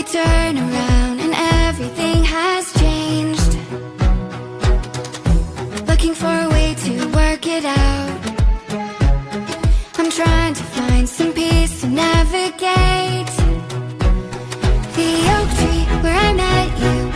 I turn around and everything has changed. Looking for a way to work it out. I'm trying to find some peace to navigate. The oak tree where I met you